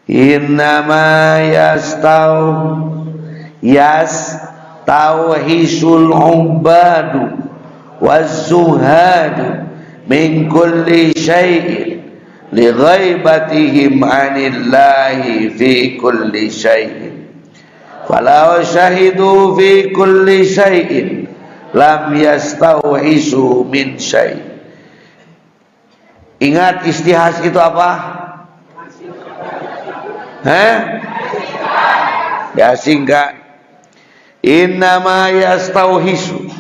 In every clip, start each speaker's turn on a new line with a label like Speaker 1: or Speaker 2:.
Speaker 1: Innama yastauhisul ubadu waz-zuhadu min kulli syai'in li ghaibatihim 'anillahi fi kulli syai'in falau syahidu fi kulli syai'in lam yastauhisu min syai'. Ingat istihas itu apa? Diasingkan. Innama yastauhisu,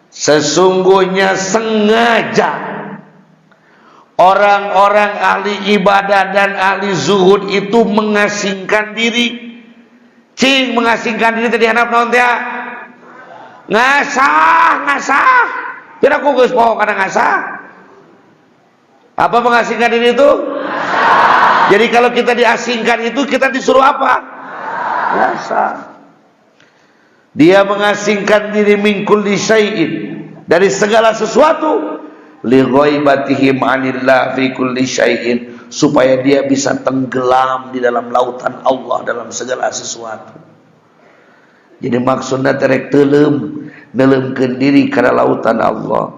Speaker 1: sesungguhnya sengaja orang-orang ahli ibadah dan ahli zuhud itu mengasingkan diri. Cing mengasingkan diri tadi handap naon teh? Ngasah. Kira aku geus poho kana ngasah. Apa mengasingkan diri itu? Jadi kalau kita diasingkan itu kita disuruh apa? Ngasah. Dia mengasingkan diri min kulli syai'in, dari segala sesuatu, li ghaibatihim 'anillah fi kulli syai'in, supaya dia bisa tenggelam di dalam lautan Allah dalam segala sesuatu. Jadi maksudnya terek neuleukeun diri kana lautan Allah.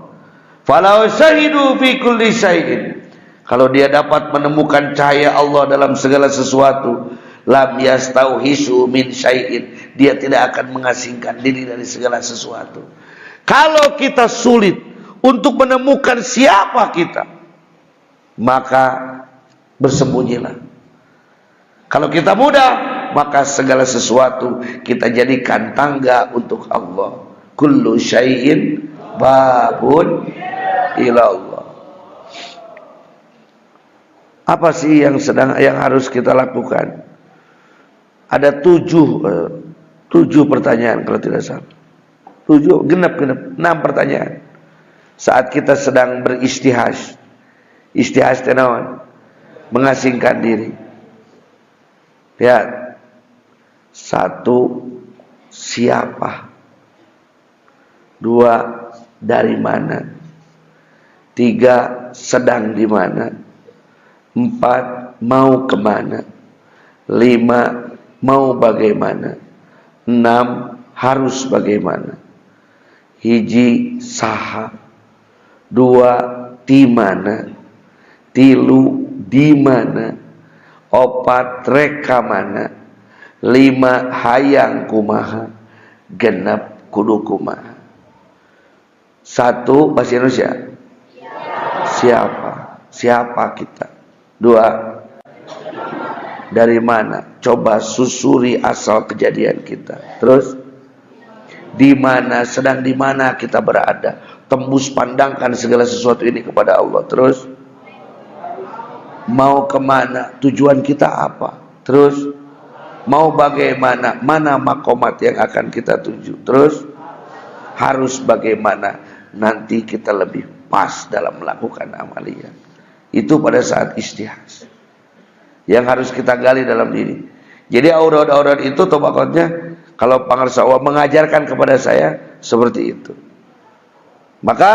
Speaker 1: Falau syahidu fi kulli syai'in, kalau dia dapat menemukan cahaya Allah dalam segala sesuatu, lam yastauhisu min syai'in, dia tidak akan mengasingkan diri dari segala sesuatu. Kalau kita sulit untuk menemukan siapa kita, maka bersembunyilah. Kalau kita mudah, maka segala sesuatu kita jadikan tangga untuk Allah. Kullu syai'in babun ila Allah. Apa sih yang harus kita lakukan? Ada tujuh pertanyaan kalau tidak salah. Genap 6 pertanyaan. Saat kita sedang beristihas. Istihas teh naon? Mengasingkan diri. Ya. 1, siapa? 2, dari mana? 3, sedang di mana? 4, mau kemana? 5, mau bagaimana? 6, harus bagaimana? 1, saha. 2, di mana? 3, di mana? 4, reka mana? 5, hayang kumaha? 6, kudu kumaha? 1, bahasa Indonesia. Siapa kita? 2, dari mana? Coba susuri asal kejadian kita. Terus, di mana, sedang di mana kita berada? Tembus pandangkan segala sesuatu ini kepada Allah. Terus, mau kemana? Tujuan kita apa? Terus, mau bagaimana? Mana makomat yang akan kita tuju? Terus, harus bagaimana? Nanti kita lebih pas dalam melakukan amaliyah. Itu pada saat istihas yang harus kita gali dalam diri. Jadi aurat-aurat itu tobakotnya, kalau pangarsa Allah mengajarkan kepada saya seperti itu. Maka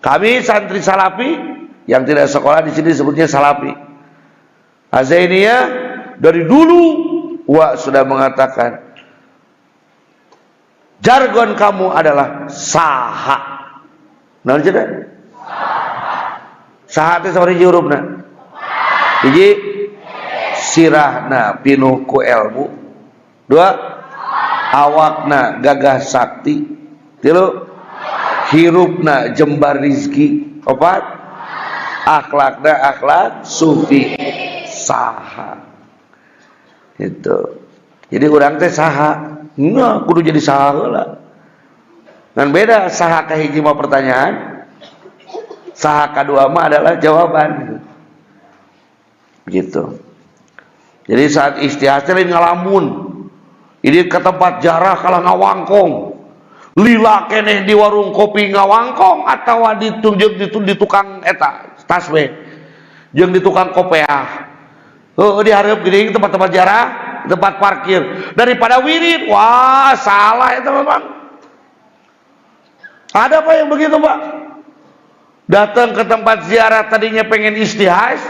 Speaker 1: kami santri salafi yang tidak sekolah di sini sebutnya salafi. Azainiyah dari dulu sudah mengatakan jargon kamu adalah saha. Nah, jadi saha teh sabari hurufna? Hiji, sirahna pinuh ku ilmu. 2, awakna gagah sakti. 3, hirupna jembar rizki. 4, akhlakna akhlak sufi. Saha. Itu. Jadi urang teh saha. Nah, kudu jadi saha heula. Dan beda saha kahiji mah pertanyaan. Saha kedua mah adalah jawaban. Begitu. Jadi saat istihas teh ngalamun. Ini ke tempat jarah kalah ngawangkong. Lila keneh di warung kopi ngawangkong atawa di tukang eta taswe. Jeung di tukang kopiah. Di hareup geuning tempat-tempat jarah, tempat parkir. Daripada wirid, wah salah itu memang. Ada Pak yang begitu Pak? Datang ke tempat ziarah tadinya pengen istihas,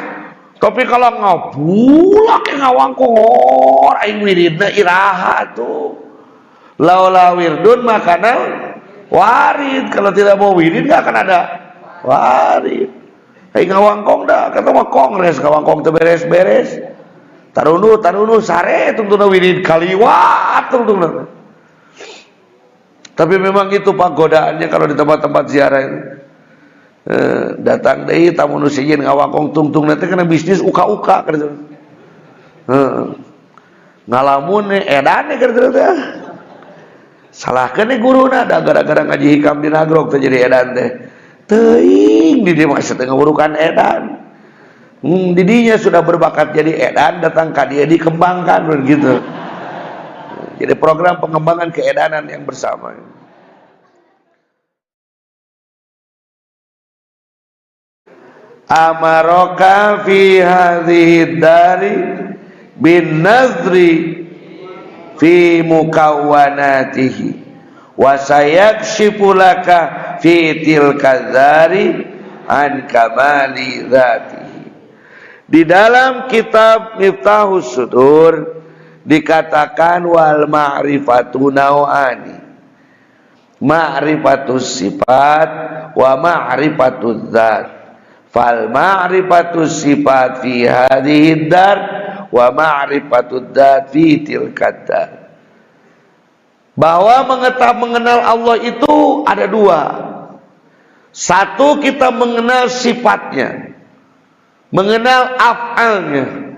Speaker 1: Tapi kalau ngabulak ngawangkor aing wiridna iraha tuh. Laula wirdun makana warid. Kalau tidak mau wirid enggak akan ada warid. Aing ngawangkong dah, kata mah kongres ngawangkong teu beres-beres. Tarunu sare tungtuna wirid kaliwat tungtuna. Tapi memang itu Pak godaannya kalau di tempat-tempat ziarah itu. Datang deui tamu nu sieun ngawangkong tungtung nanti kena bisnis uka-uka kada. Ngalamun edan kada teh. Salahkeun guruna da gara-gara ngaji hikam di Nagrog teh jadi edan teh. Teuing di dieu mah teu ngurukan edan. Didinya sudah berbakat jadi edan, datang ka dia dikembangkan begitu. Jadi program pengembangan keedanan yang bersama. Amaraka fi hadhihi dari bin nazri fi mukawwanatihi wa sayakshifu laka fi tilka dzari an kamali dzatihi. Di dalam kitab Miftahus Sudur dikatakan wal ma'rifatu nau'ani, ma'rifatus sifat wa ma'rifatuz dzat. Fal ma'rifatus sifat fi hadhihi dar wa ma'rifatud dzat fi tilka dar. Bahwa mengenal Allah itu ada dua. Satu, kita mengenal sifatnya, mengenal af'alnya.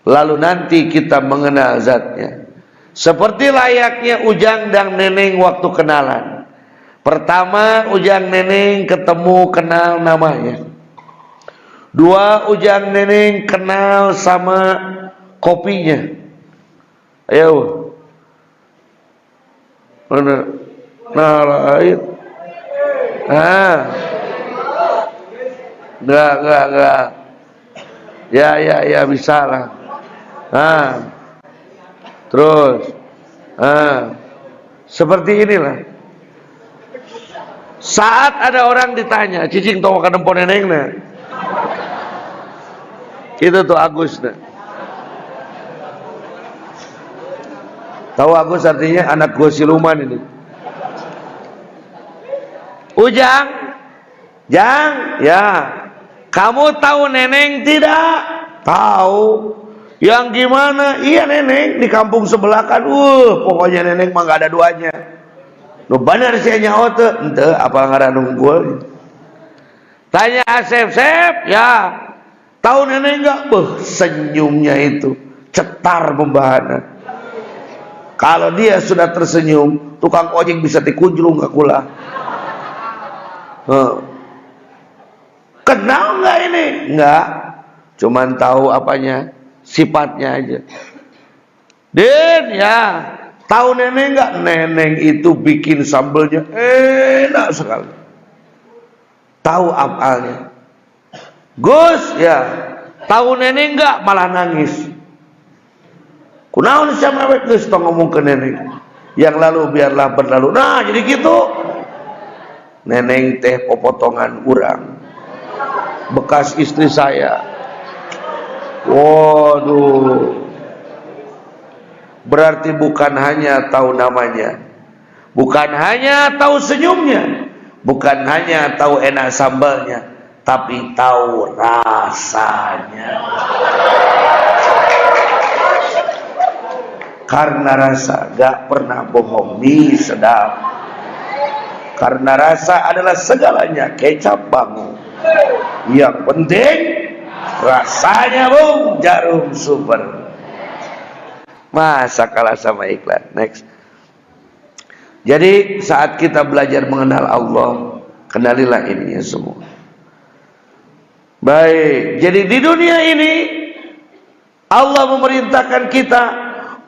Speaker 1: Lalu nanti kita mengenal zatnya. Seperti layaknya Ujang dan Neneng waktu kenalan. Pertama, Ujang Neneng ketemu kenal namanya. Dua, Ujang Neneng kenal sama kopinya. Ayo. Mana? Nah, lain. Enggak. Ya bisa lah. Terus. Seperti inilah. Saat ada orang ditanya, cicing tau makan empon nenengna. Itu tuh Agus nah. Tahu Agus artinya anak gua siluman ini. Ujang, Jang, ya. Kamu tahu Neneng tidak? Tahu. Yang gimana? Iya Neneng di kampung sebelah kan. Pokoknya Neneng mah gak ada duanya. Lu bener sih nyaho teu? Henteu, apa ngaran unggul? Tanya Asep, Sep, ya. Tahu Neneng enggak? Senyumnya itu cetar pembahanan. Kalau dia sudah tersenyum, tukang ojek bisa dikunjung ke kula. Kenal enggak ini? Enggak. Cuman tahu apanya? Sifatnya aja. Den, ya. Tahu Neneng enggak? Neneng itu bikin sambelnya enak sekali. Tahu afalnya. Gus, ya. Tahu Neneng enggak? Malah nangis. Kunaon sia mewek geus tong ngomong ke Neneng. Yang lalu biarlah berlalu. Nah, jadi gitu. Neneng teh popotongan urang. Bekas istri saya. Waduh. Berarti bukan hanya tahu namanya, bukan hanya tahu senyumnya, bukan hanya tahu enak sambalnya, tapi tahu rasanya. Karena rasa gak pernah bohong, mie sedap. Karena rasa adalah segalanya, kecap bangun. Yang penting rasanya bung, jarum super. Masa kalah sama iklan. Next. Jadi saat kita belajar mengenal Allah, kenalilah ininya semua. Baik. Jadi di dunia ini Allah memerintahkan kita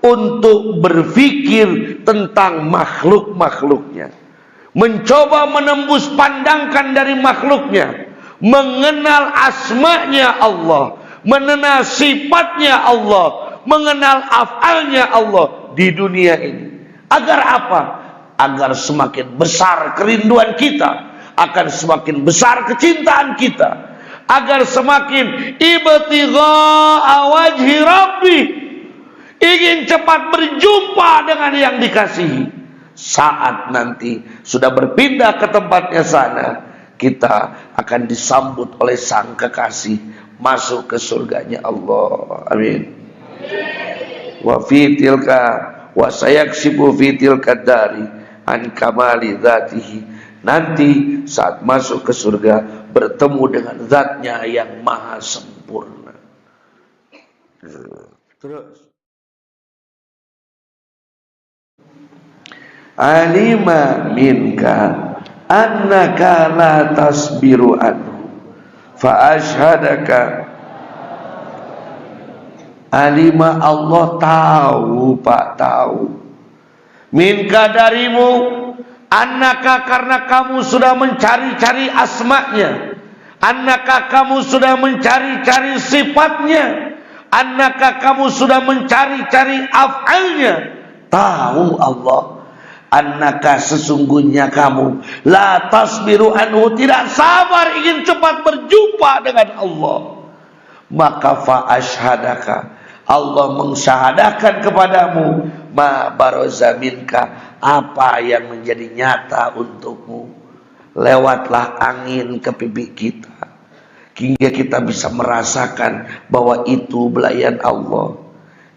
Speaker 1: untuk berpikir tentang makhluk-makhluknya, mencoba menembus pandangkan dari makhluknya, mengenal asma'nya Allah, mengenal sifatnya Allah, mengenal afalnya Allah di dunia ini. Agar apa? Agar semakin besar kerinduan kita, akan semakin besar kecintaan kita, agar semakin ibtigha'a wajhi rabbi, ingin cepat berjumpa dengan yang dikasihi. Saat nanti sudah berpindah ke tempatnya sana, kita akan disambut oleh sang kekasih masuk ke surganya Allah. Amin. Wa fi tilka wa sayaksibu fi tilka dari an kamali dzatihi. Nanti saat masuk ke surga bertemu dengan zatnya yang maha sempurna. Terus alima minka annaka la tasbiru anhu fa ashhadaka. Alima, Allah tahu, Pak, tahu. Minka, darimu, annaka, karena kamu sudah mencari-cari asma'nya, annaka, kamu sudah mencari-cari sifatnya, annaka, kamu sudah mencari-cari af'alnya. Tahu Allah, annaka, sesungguhnya kamu la tasbiru anhu, tidak sabar ingin cepat berjumpa dengan Allah. Maka fa ashhadaka, Allah mensyahadakan kepadamu ma baroza minka, apa yang menjadi nyata untukmu. Lewatlah angin ke pipi kita, hingga kita bisa merasakan bahwa itu belayan Allah.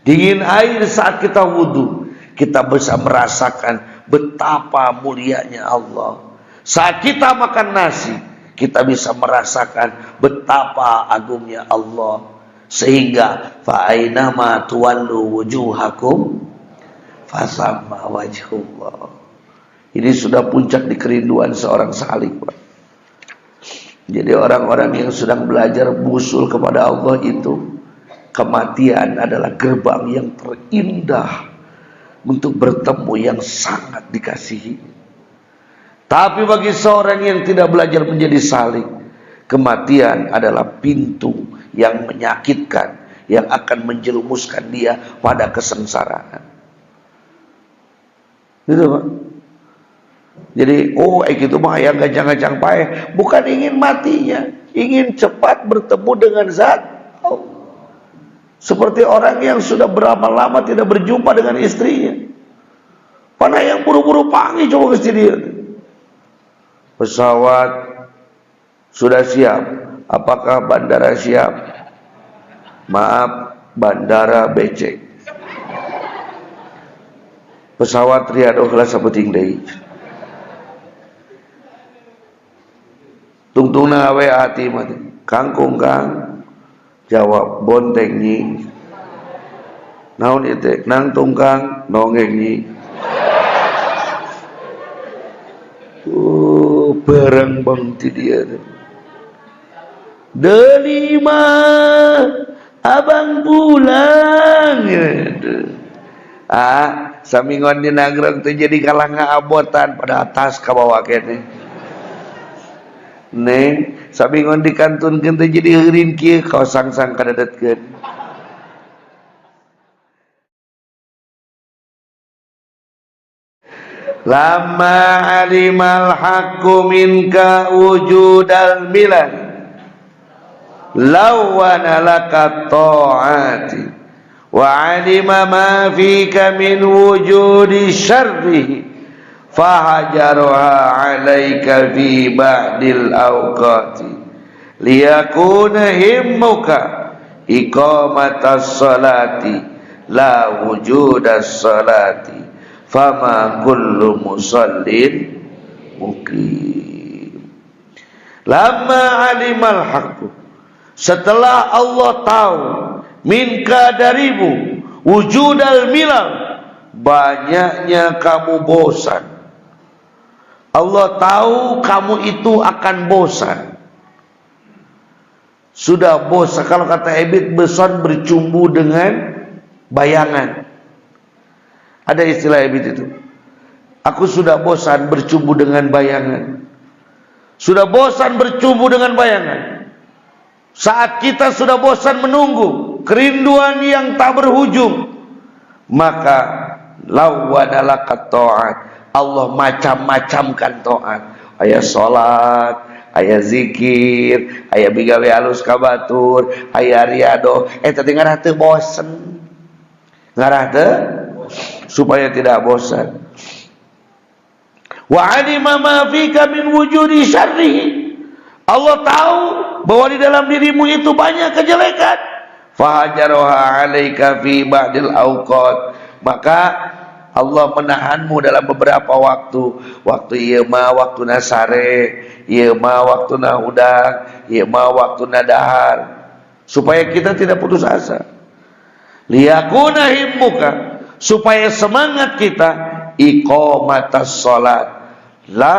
Speaker 1: Dingin air saat kita wudhu, kita bisa merasakan betapa mulianya Allah. Saat kita makan nasi, kita bisa merasakan betapa agungnya Allah. Sehingga fa'ainama tuwallu wujuhakum fasamma wajhullah. Ini sudah puncak di kerinduan seorang salik, Pak. Jadi orang-orang yang sedang belajar busul kepada Allah itu, kematian adalah gerbang yang terindah untuk bertemu yang sangat dikasihi. Tapi bagi seorang yang tidak belajar menjadi salik, kematian adalah pintu yang menyakitkan, yang akan menjerumuskan dia pada kesengsaraan. Gitu, Pak. Jadi, itu mah yang gajang-gajang paeh, bukan ingin matinya, ingin cepat bertemu dengan zat Allah. Seperti orang yang sudah berapa lama tidak berjumpa dengan istrinya. Mana yang buru-buru panggil coba ke dia. Pesawat sudah siap. Apakah bandara siap? Maaf, bandara becek. Pesawat riado kelas sabeting deui. Tungtungna we hati mah. Kangkung Kang. Jawab bonteng nyi. Naon ieu? Nang tungkang nongeng nyi. Bareng bang ti dia. Delima abang pulang. Samingon di nagreg teh jadi kalang ngaabotan pada atas ka bawah kene. Neng, samingon dikantunkeun teh jadi heureun kieu kaosang-sang kadadetkeun. Lama alimal haqqu minka wujudal milal lawana laka ta'ati wa alima ma fika min wujudi syarrihi fahajaruha alaika fi ba'dil awqati liyakuna himmuka iqamatas salati la wujudas salati fama kullu musallin muqim. Lama alimal haqqu, setelah Allah tahu minka darimu wujudal milal, banyaknya kamu bosan. Allah tahu kamu itu akan bosan. Sudah bosan, kalau kata Ebit, bosan bercumbu dengan bayangan. Ada istilah Ebit itu. Aku sudah bosan bercumbu dengan bayangan. Sudah bosan bercumbu dengan bayangan. Saat kita sudah bosan menunggu kerinduan yang tak berujung, maka lawanalaka ta'at, Allah macam-macamkan ta'at. Ayat salat, aya zikir, aya bigawe alus ka batur, aya riado, tadi ngarah teu bosen. Ngarah teu supaya tidak bosan. Wa alima ma fika min wujudi syarrihi. Allah tahu bahwa di dalam dirimu itu banyak kejelekan. Fahajaroha 'alaika fi ba'dil awqat. Maka Allah menahanmu dalam beberapa waktu. Waktu ieu mah waktuna sare, ieu mah waktuna udang, ieu mah waktuna dahar, supaya kita tidak putus asa. Liyakuna himmuka, supaya semangat kita iqamatas salat la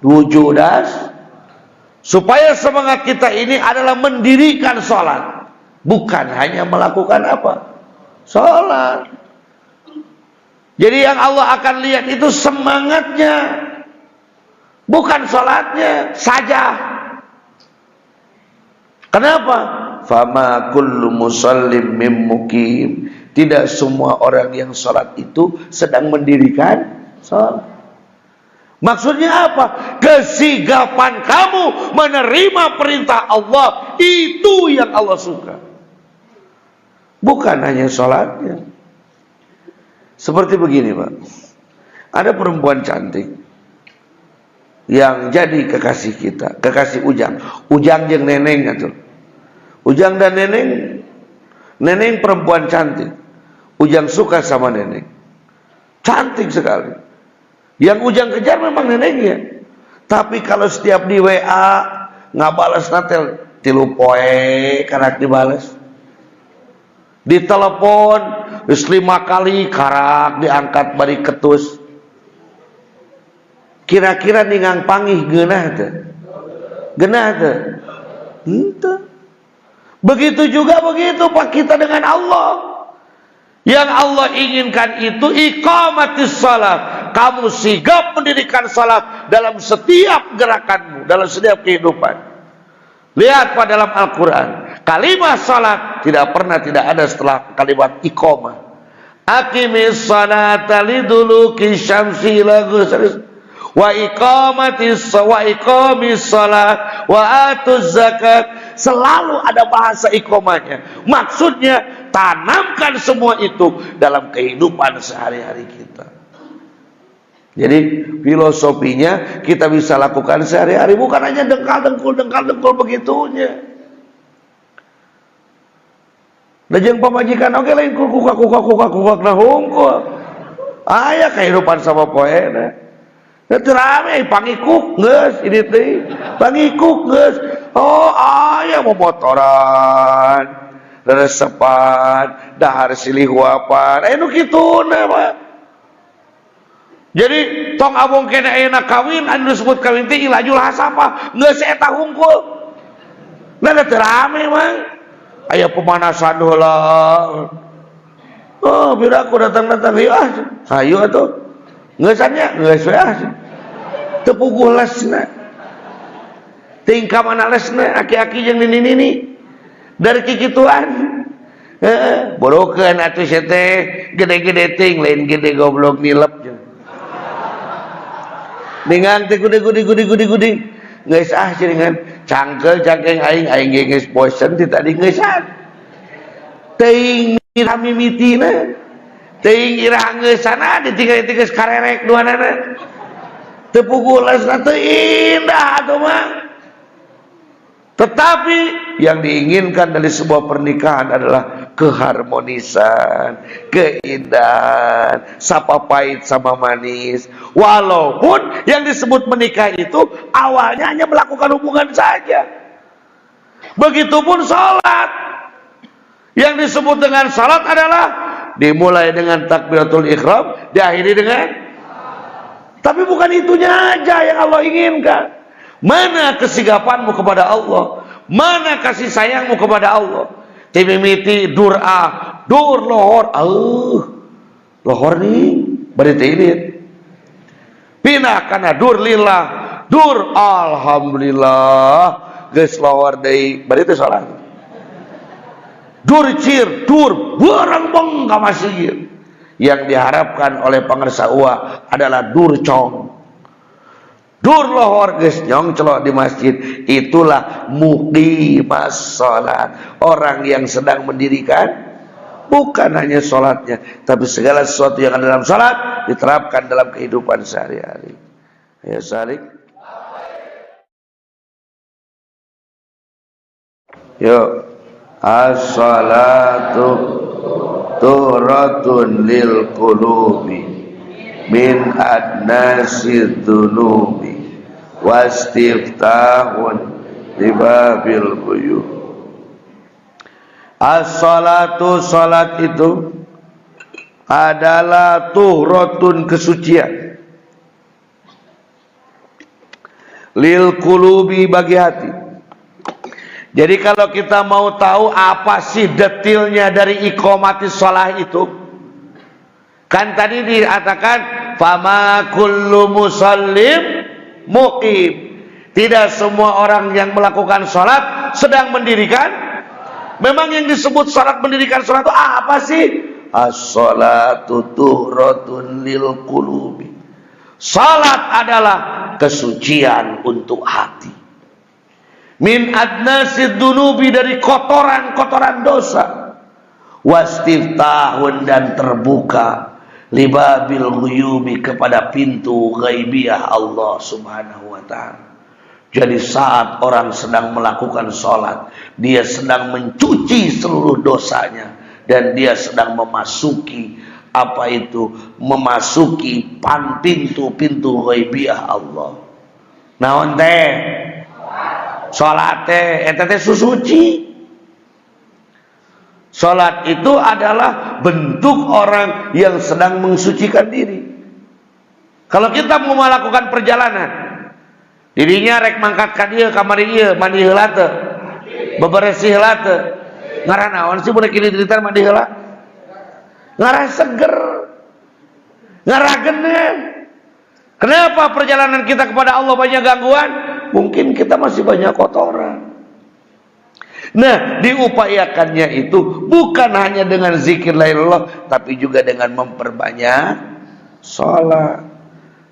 Speaker 1: wujudas, supaya semangat kita ini adalah mendirikan salat, bukan hanya melakukan apa? Salat. Jadi yang Allah akan lihat itu semangatnya, bukan salatnya saja. Kenapa? Fama kullu musallim mim muqim. Tidak semua orang yang salat itu sedang mendirikan salat. Maksudnya apa? Kesigapan kamu menerima perintah Allah, itu yang Allah suka. Bukan hanya salatnya. Seperti begini, Pak. Ada perempuan cantik yang jadi kekasih kita, kekasih Ujang. Ujang jeung Neneng atuh. Ujang dan Neneng. Neneng perempuan cantik. Ujang suka sama Neneng. Cantik sekali. Yang Ujang kejar memang Nenengnya. Tapi kalau setiap di WA ngabalas natel 3 poe karak dibales. Di telepon 5 kali karak diangkat bari ketus. Kira-kira ningang panggih geunah teu? Geunah teu? Henteu. Begitu juga begitu Pak kita dengan Allah. Yang Allah inginkan itu iqamatis salat. Kamu sigap mendirikan salat dalam setiap gerakanmu, dalam setiap kehidupan. Lihat pada dalam Al-Quran, kalimat salat tidak pernah tidak ada setelah kalimat iqamah. Aqimis salata liduluki syamsi ila ghusris wa iqamatis salat wa atuz zakat. Selalu ada bahasa iqamahnya. Maksudnya tanamkan semua itu dalam kehidupan sehari-hari kita. Jadi filosofinya kita bisa lakukan sehari-hari, bukan hanya dengkal-dengkul begitunya. Lajeng pamajikan oke lain kukak nah hungkul. Aya kehidupan sama poena. Teu rame pangikuk geus ini teh. Pangikuk geus. Oh aya momotoran, resepan, dahar silih huapan. Nu kituna mah. Jadi tong abong kene ayeuna kawin anu disebut kawin teh ilajul hasapa geus eta hungkul. Nah teu rame mah. Aya pemanasan heula. Oh, biraku datang-datang ieu hayu atuh. Geus nya, geus we teu puguh lesna. Tingkah mana lesna aki-aki jeung nini-nini. Dari kikituan. Heeh, borokeun atuh sia teh gede-gede ting lain gede goblok nilep. Dengan teh gudi geus dengan cangkel cangkeng aing geus bosen ti tadi geus teuing mimitina teuing irah geusana ditinggal geus karerek duanana teu pugulasna teu indah atuh mah. Tetapi yang diinginkan dari sebuah pernikahan adalah keharmonisan, keindahan, sapa pahit sama manis. Walaupun yang disebut menikah itu awalnya hanya melakukan hubungan saja. Begitupun salat. Yang disebut dengan salat adalah dimulai dengan takbiratul ihram, diakhiri dengan. Tapi bukan itunya aja yang Allah inginkan. Mana kesigapanmu kepada Allah? Mana kasih sayangmu kepada Allah? Timimiti dur lohor. Lohor nih bari teuing. Pindah kana dur lillah. Dur alhamdulillah. Geus lohor deui bari teh salat. Dur cir, dur bareng ka masjid. Yang diharapkan oleh pangarsa uah adalah dur cong. dur lohor geus nyong celok di masjid, itulah muqimas salat, orang yang sedang mendirikan bukan hanya salatnya, tapi segala sesuatu yang ada dalam salat diterapkan dalam kehidupan sehari-hari. Ya Salik. Yuk. As-salatu turatun lil qulubi min adnasid dunubi wastiftahun libabil buyut. As-salatu, salat itu adalah tuhratun, kesucian, lil qulubi, bagi hati. Jadi kalau kita mau tahu apa sih detailnya dari iqamatis shalah itu, kan tadi dikatakan fama kullu musallim muqim. Tidak semua orang yang melakukan salat sedang mendirikan. Memang yang disebut salat, mendirikan salat itu apa sih? As-salatu tuhratun lil qulubi. Salat adalah kesucian untuk hati. Min adnasid dunubi, dari kotoran-kotoran dosa. Wastiftahun, dan terbuka libabil ghuyubi, kepada pintu ghaibiyah Allah subhanahu wa ta'ala. Jadi saat orang sedang melakukan sholat, dia sedang mencuci seluruh dosanya, dan dia sedang memasuki apa itu, memasuki pintu-pintu ghaibiyah Allah. Naon teh? Salat eta teh susuci. Salat itu adalah bentuk orang yang sedang mensucikan diri. Kalau kita mau melakukan perjalanan, dirinya rek mangkat ka dieu kamari ieu, mandi heula teu? Beberesih heula teu? Ngaranna naon sih budak kieu ditar mandi heula? Ngaran seger. Ngarageuneuh. Kenapa perjalanan kita kepada Allah banyak gangguan? Mungkin kita masih banyak kotoran. Nah, diupayakannya itu bukan hanya dengan zikir la ilaha illallah, tapi juga dengan memperbanyak salat.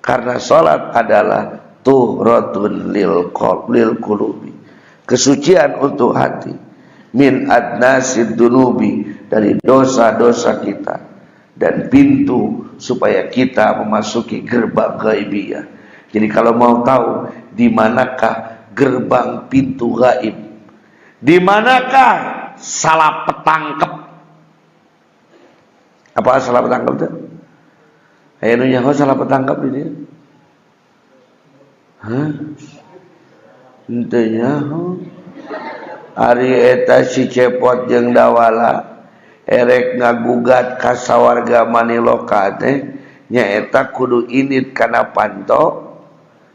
Speaker 1: Karena salat adalah tuhratun lil qulubi, kesucian untuk hati. Min adnasid dunubi, dari dosa-dosa kita, dan pintu supaya kita memasuki gerbang ghaibiyah. Jadi kalau mau tahu di manakah gerbang pintu gaib, di manakah salah petangkep? Apa salah petangkep itu? Aya nu nyaho salah petangkep di dieu? Hah? Henteu nyaho. Ari eta si cepot jeung dawala erek ngagugat ka sawarga Maniloka teh nyaeta kudu init kana panto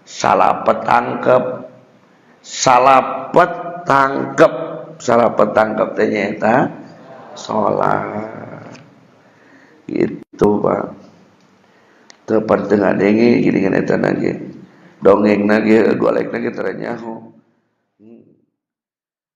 Speaker 1: salah petangkep. Salah petangkep teh nyaeta salat. Gitu Pak. Teu parteu ngadenge gini eta nage. Dongeng nage golek nage teu nyaho.